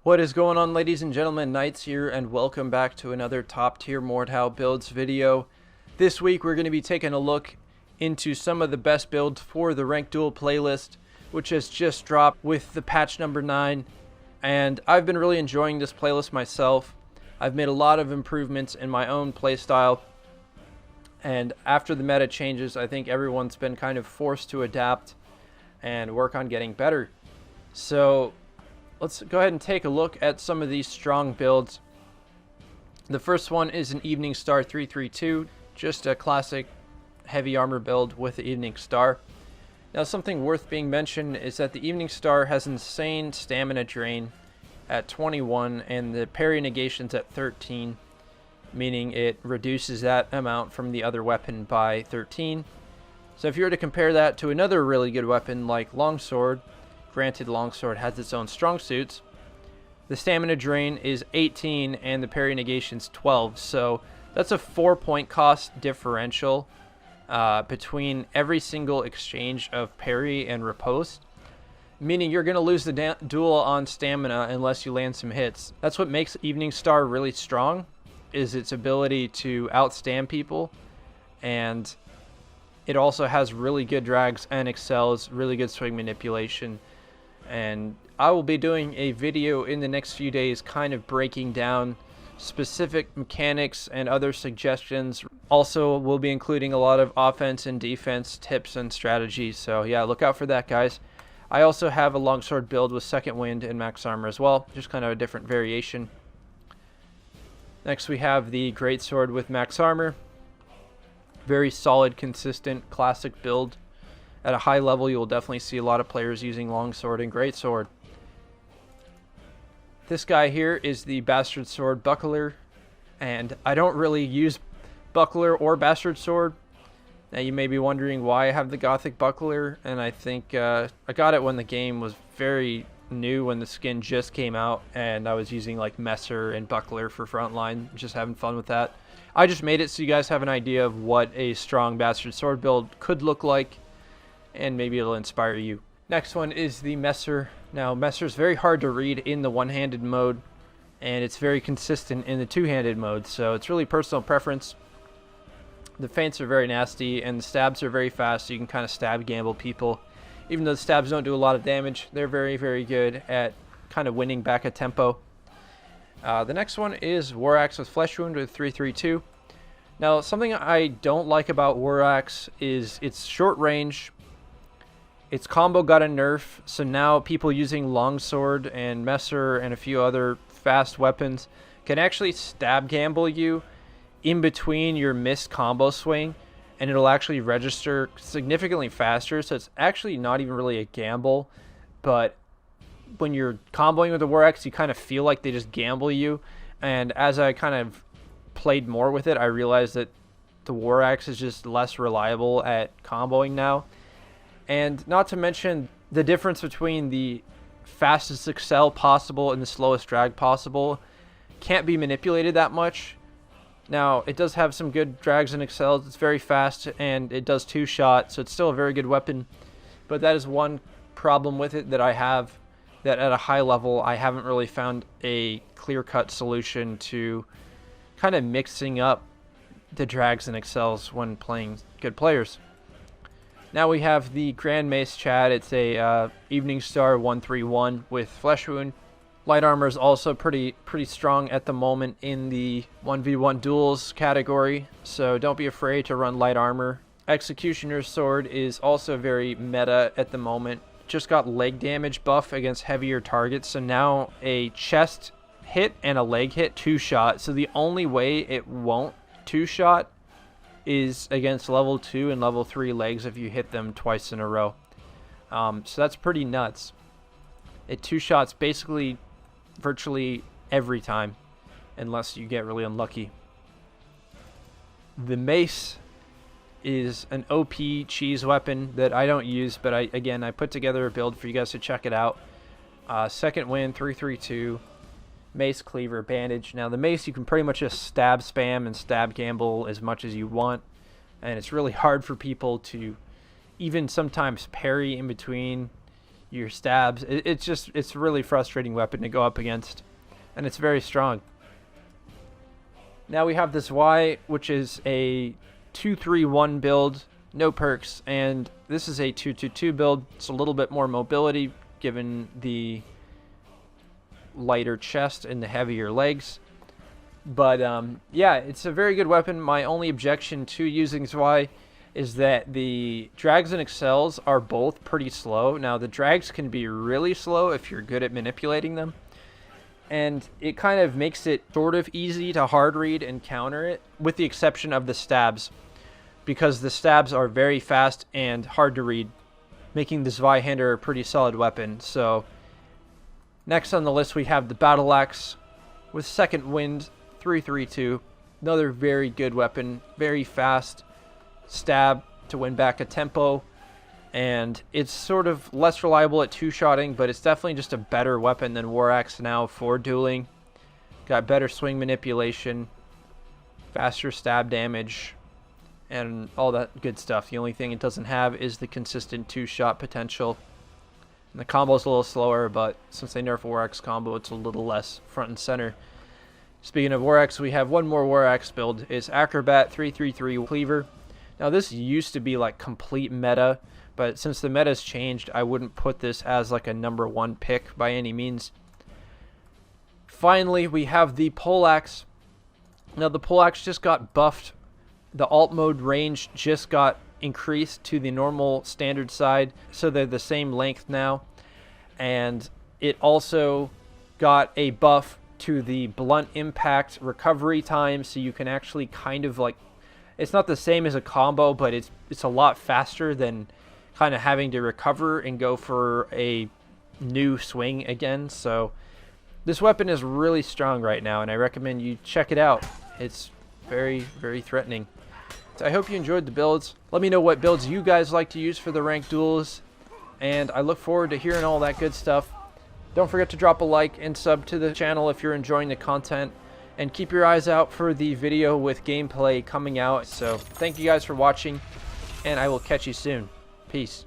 What is going on, ladies and gentlemen? Knights here, and welcome back to another top tier Mordhau builds video. This week we're going to be taking a look into some of the best builds for the Ranked Duel playlist, which has just dropped with the patch number 9. And I've been really enjoying this playlist myself. I've made a lot of improvements in my own playstyle, and after the meta changes, I think everyone's been kind of forced to adapt and work on getting better. So let's go ahead and take a look at some of these strong builds. The first one is an Evening Star 332, just a classic heavy armor build with the Evening Star. Now, something worth being mentioned is that the Evening Star has insane stamina drain at 21 and the parry negations at 13, meaning it reduces that amount from the other weapon by 13. So if you were to compare that to another really good weapon like Longsword, granted Longsword has its own strong suits, the stamina drain is 18 and the parry negation's 12, so that's a 4-point cost differential between every single exchange of parry and riposte, meaning you're going to lose the duel on stamina unless you land some hits. That's what makes Evening Star really strong, is its ability to outstam people, and it also has really good drags and excels, really good swing manipulation. And I will be doing a video in the next few days kind of breaking down specific mechanics and other suggestions. Also, we'll be including a lot of offense and defense tips and strategies, so yeah, look out for that, guys. I also have a longsword build with second wind and max armor as well, just kind of a different variation. Next we have the greatsword with max armor. Very solid, consistent, classic build. At a high level, you'll definitely see a lot of players using longsword and greatsword. This guy here is the bastard sword buckler, and I don't really use buckler or bastard sword. Now you may be wondering why I have the gothic buckler, and I think I got it when the game was very new, when the skin just came out, and I was using like Messer and buckler for frontline, just having fun with that. I just made it so you guys have an idea of what a strong bastard sword build could look like, and maybe it'll inspire you. Next one is the Messer. Now, Messer is very hard to read in the one-handed mode, and it's very consistent in the two-handed mode, so it's really personal preference. The feints are very nasty, and the stabs are very fast, so you can kind of stab gamble people. Even though the stabs don't do a lot of damage, they're very, very good at kind of winning back a tempo. The next one is War Axe with Flesh Wound with 332. Now, something I don't like about War Axe is its short range. Its combo got a nerf, so now people using longsword and Messer and a few other fast weapons can actually stab gamble you in between your missed combo swing, and it'll actually register significantly faster, so it's actually not even really a gamble. But when you're comboing with the War Axe, you kind of feel like they just gamble you, and as I kind of played more with it, I realized that the War Axe is just less reliable at comboing now. And not to mention the difference between the fastest excel possible and the slowest drag possible can't be manipulated that much. Now, it does have some good drags and excels. It's very fast, and it does 2-shot, so it's still a very good weapon. But that is one problem with it that I have, that at a high level I haven't really found a clear-cut solution to kind of mixing up the drags and excels when playing good players. Now we have the Grand Mace Chad. It's a Evening Star 131 with Flesh Wound. Light armor is also pretty strong at the moment in the 1v1 duels category, so don't be afraid to run light armor. Executioner's Sword is also very meta at the moment. Just got leg damage buff against heavier targets, so now a chest hit and a leg hit 2-shot. So the only way it won't 2-shot is against level 2 and level 3 legs if you hit them twice in a row. So that's pretty nuts. It 2-shots basically virtually every time, unless you get really unlucky. The Mace is an OP cheese weapon that I don't use, but I put together a build for you guys to check it out. Second wind 332, Mace, Cleaver, Bandage. Now the Mace, you can pretty much just stab spam and stab gamble as much as you want, and it's really hard for people to even sometimes parry in between your stabs. It's really frustrating weapon to go up against, and it's very strong. Now we have this Y, which is a 2-3-1 build, no perks, and this is a 2-2-2 build. It's a little bit more mobility given the lighter chest and the heavier legs. But yeah, it's a very good weapon. My only objection to using Y is that the drags and excels are both pretty slow. Now the drags can be really slow if you're good at manipulating them, and it kind of makes it sort of easy to hard read and counter it, with the exception of the stabs, because the stabs are very fast and hard to read, making the Zweihander a pretty solid weapon. So next on the list we have the Battle Axe with Second Wind 3-3-2. Another very good weapon, very fast stab to win back a tempo, and it's sort of less reliable at two-shotting, but it's definitely just a better weapon than War Axe now for dueling. Got better swing manipulation, faster stab damage, and all that good stuff. The only thing it doesn't have is the consistent two-shot potential. And the combo's a little slower, but since they nerf War Axe combo, it's a little less front and center. Speaking of War Axe, we have one more War Axe build. It's Acrobat 3-3-3 Cleaver. Now this used to be like complete meta, but since the meta's changed, I wouldn't put this as like a #1 pick by any means. Finally, we have the Poleaxe. Now the Poleaxe just got buffed. The alt mode range just got increased to the normal standard side, so they're the same length now. And it also got a buff to the blunt impact recovery time, so you can actually kind of like, it's not the same as a combo, but it's a lot faster than kind of having to recover and go for a new swing again. So this weapon is really strong right now, and I recommend you check it out. It's very, very threatening. So I hope you enjoyed the builds. Let me know what builds you guys like to use for the ranked duels, and I look forward to hearing all that good stuff. Don't forget to drop a like and sub to the channel if you're enjoying the content, and keep your eyes out for the video with gameplay coming out. So thank you guys for watching, and I will catch you soon. Peace.